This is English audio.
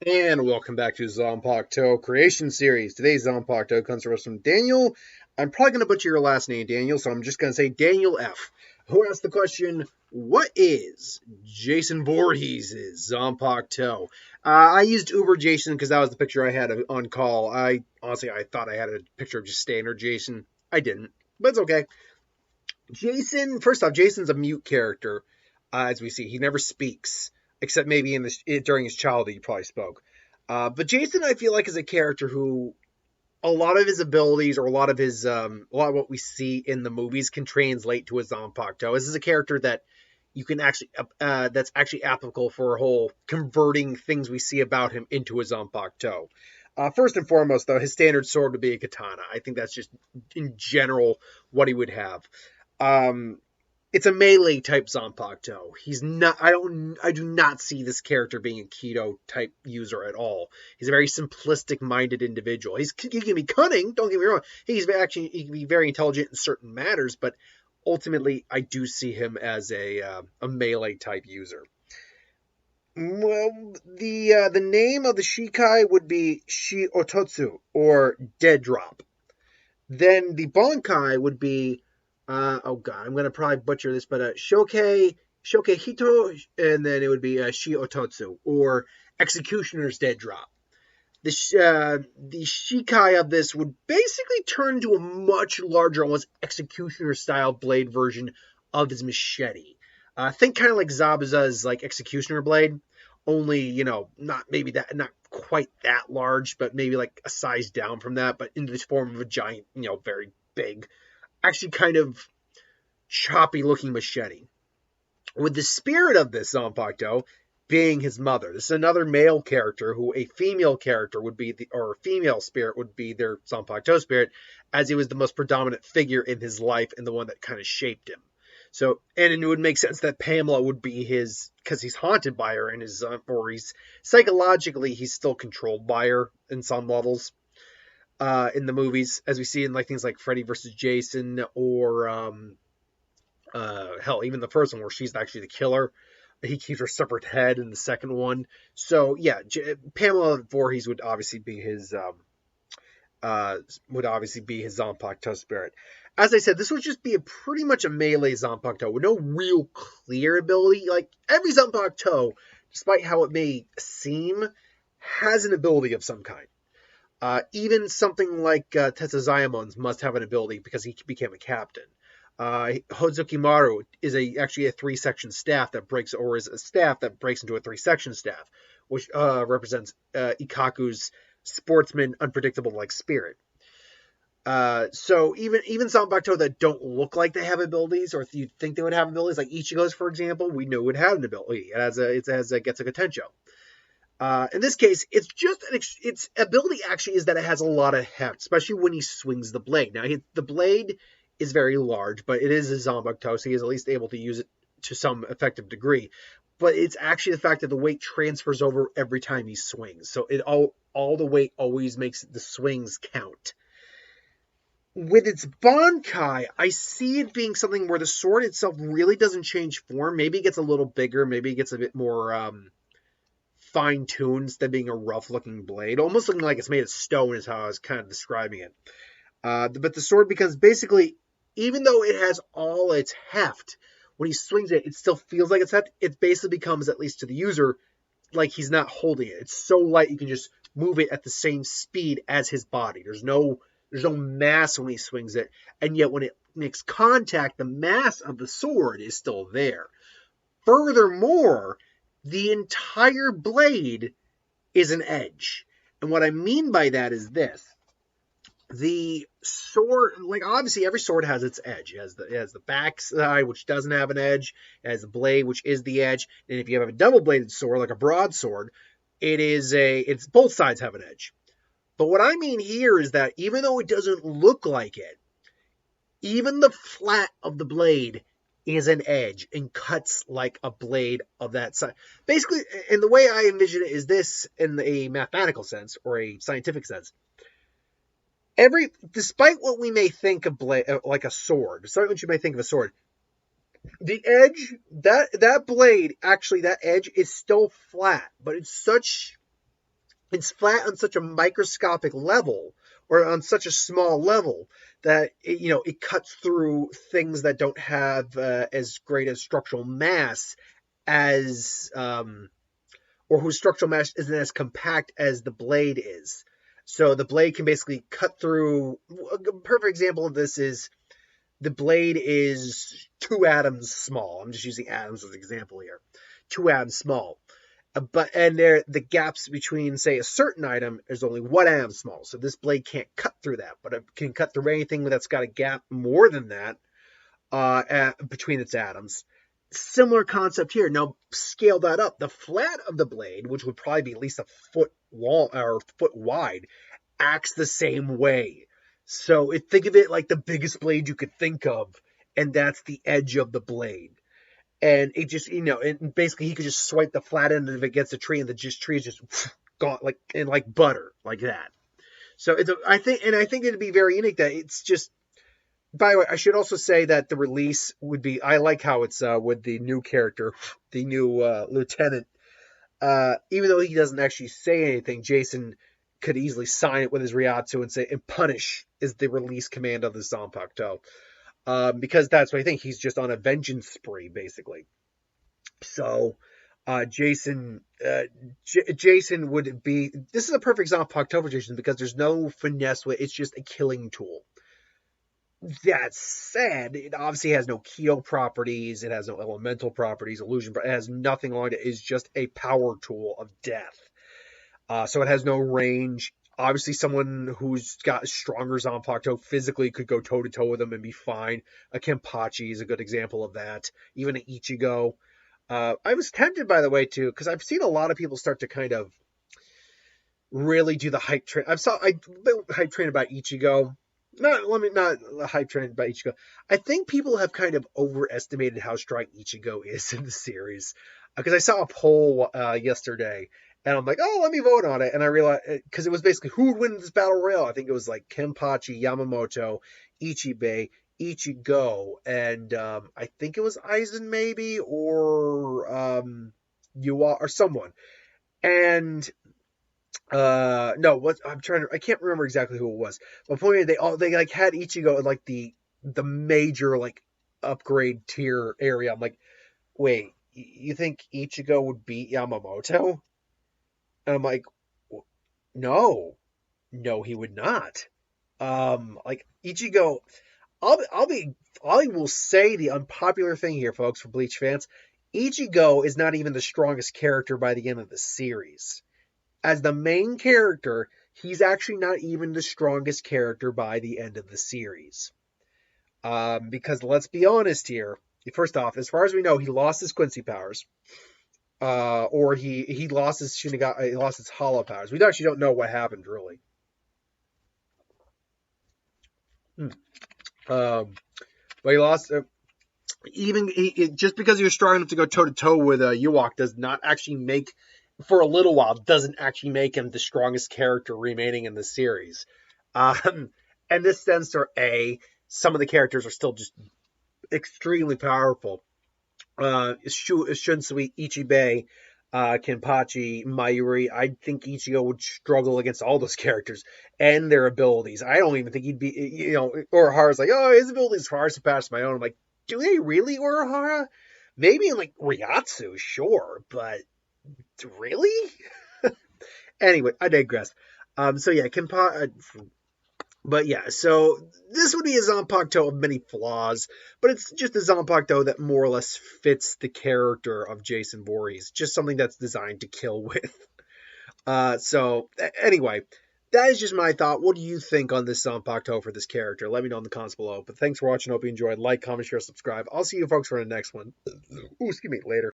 And welcome back to Zanpakuto Creation Series. Today's Zanpakuto comes from us from Daniel. I'm probably going to butcher your last name, Daniel, so I'm just going to say Daniel F., who asked the question, what is Jason Voorhees' Zanpakuto? I used Uber Jason because that was the picture I had on call. I thought I had a picture of just standard Jason. I didn't, but it's okay. Jason, first off, Jason's a mute character, as we see. He never speaks, except maybe during his childhood, he probably spoke. But Jason, I feel like, is a character who a lot of his abilities or a lot of what we see in the movies can translate to a Zanpakuto. This is a character that you can actually that's actually applicable for a whole converting things we see about him into a Zanpakuto. First and foremost, though, his standard sword would be a katana. I think that's just in general what he would have. Um, it's a melee type Zanpakuto. He's not. I do not see this character being a Keto type user at all. He's a very simplistic minded individual. He can be cunning. Don't get me wrong. He can be very intelligent in certain matters, but ultimately, I do see him as a melee type user. Well, the name of the Shikai would be Shi Ototsu or Dead Drop. Then the Bonkai would be, oh god, I'm gonna probably butcher this, but Shoke Hito, and then it would be Shi Ototsu or Executioner's Dead Drop. The Shikai of this would basically turn into a much larger, almost Executioner style blade version of his machete. Think kind of like Zabuza's like Executioner blade, only not quite that large, but maybe like a size down from that, but in the form of a giant, very big, actually kind of choppy looking machete. With the spirit of this Zanpakuto being his mother. This is another male character who a female character would be or a female spirit would be their Zanpakuto spirit, as he was the most predominant figure in his life and the one that kind of shaped him. So, and it would make sense that Pamela would be his, because he's haunted by her, and he's psychologically he's still controlled by her in some levels. In the movies, as we see in like things like Freddy versus Jason, or hell, even the first one where she's actually the killer. He keeps her separate head in the second one. So yeah, Pamela Voorhees would obviously be his Zanpakuto spirit. As I said, this would just be pretty much a melee Zanpakuto with no real clear ability. Like every Zanpakuto, despite how it may seem, has an ability of some kind. Even something like Tetsuzaemon's must have an ability because he became a captain. Hozukimaru is actually a 3-section staff that breaks, or is a staff that breaks into a 3-section staff, which represents Ikaku's sportsman, unpredictable like spirit. So even Zanpakuto that don't look like they have abilities, or if you think they would have abilities, like Ichigo's, for example, we know would have an ability. It has a Getsuga Tensho. In this case, its ability actually is that it has a lot of heft, especially when he swings the blade. Now, the blade is very large, but it is a Zanpakuto, so he is at least able to use it to some effective degree. But it's actually the fact that the weight transfers over every time he swings. So all the weight always makes the swings count. With its Bankai, I see it being something where the sword itself really doesn't change form. Maybe it gets a little bigger, maybe it gets a bit more fine-tuned instead of being a rough-looking blade. Almost looking like it's made of stone is how I was kind of describing it. But the sword becomes basically, even though it has all its heft, when he swings it, it still feels like it's heft. It basically becomes, at least to the user, like he's not holding it. It's so light you can just move it at the same speed as his body. There's no mass when he swings it, and yet when it makes contact, the mass of the sword is still there. Furthermore, the entire blade is an edge. And what I mean by that is this. The sword, like obviously every sword has its edge. It has the back side, which doesn't have an edge. It has the blade, which is the edge. And if you have a double-bladed sword, like a broadsword, it's both sides have an edge. But what I mean here is that even though it doesn't look like it, even the flat of the blade is an edge and cuts like a blade of that size. Basically, and the way I envision it is this in a mathematical sense or a scientific sense. Despite what we may think of like a sword, despite what you may think of a sword, the edge, that blade, actually that edge is still flat, but it's such It's flat on such a microscopic level, or on such a small level, that it cuts through things that don't have as great a structural mass as or whose structural mass isn't as compact as the blade is. So the blade can basically cut through. A perfect example of this is the blade is 2 atoms small. I'm just using atoms as an example here. 2 atoms small. And the gaps between, say, a certain item is only 1 atom small. So this blade can't cut through that, but it can cut through anything that's got a gap more than that between its atoms. Similar concept here. Now scale that up. The flat of the blade, which would probably be at least a foot long or foot wide, acts the same way. So think of it like the biggest blade you could think of, and that's the edge of the blade. And it just, and basically he could just swipe the flat end of it against a tree, and the tree is just gone like butter, like that. So I think it'd be very unique that it's just. By the way, I should also say that the release would be. I like how it's with the new character, the new lieutenant. Even though he doesn't actually say anything, Jason could easily sign it with his Ryatsu and say, "And punish" is the release command of the Zanpakuto. Because that's what I think. He's just on a vengeance spree, basically. So, Jason would be. This is a perfect Zanpakuto for Jason because there's no finesse with it. It's just a killing tool. That said, it obviously has no Kyo properties. It has no elemental properties, illusion. It has nothing along it. It's just a power tool of death. So it has no range. Obviously, someone who's got stronger Zanpakuto physically could go toe-to-toe with them and be fine. A Kenpachi is a good example of that. Even an Ichigo. I was tempted, by the way, too, because I've seen a lot of people start to kind of really do the hype train. I hype train about Ichigo. Not hype train about Ichigo. I think people have kind of overestimated how strong Ichigo is in the series. Because I saw a poll yesterday, and I'm like, oh, let me vote on it. And I realized, because it was basically who would win this battle royale. I think it was like Kenpachi, Yamamoto, Ichibei, Ichigo, and I think it was Aizen maybe, or Yua, or someone. And no, what I can't remember exactly who it was. But point is, they like had Ichigo in like the major like upgrade tier area. I'm like, wait, you think Ichigo would beat Yamamoto? And I'm like, no, he would not. Like Ichigo, I will say the unpopular thing here, folks, for Bleach fans. Ichigo is not even the strongest character by the end of the series. As the main character, he's actually not even the strongest character by the end of the series. Because let's be honest here. First off, as far as we know, he lost his Quincy powers. Or he lost his Shinigami, he lost his hollow powers. We actually don't know what happened, really. But he lost. Just because he was strong enough to go toe to toe with Ewok does not actually make, for a little while, doesn't actually make him the strongest character remaining in the series. And this stems to some of the characters are still just extremely powerful. Shunsui, Ichibei, Kenpachi, Mayuri. I think Ichigo would struggle against all those characters and their abilities. I don't even think he'd be, Urahara's like, oh, his abilities far surpass my own. I'm like, do they really, Urahara? Maybe in like Ryatsu, sure, but really? Anyway, I digress. So yeah, but yeah, so this would be a Zanpakuto of many flaws, but it's just a Zanpakuto that more or less fits the character of Jason Voorhees. Just something that's designed to kill with. So anyway, that is just my thought. What do you think on this Zanpakuto for this character? Let me know in the comments below. But thanks for watching. Hope you enjoyed. Like, comment, share, subscribe. I'll see you folks for the next one. Ooh, excuse me, later.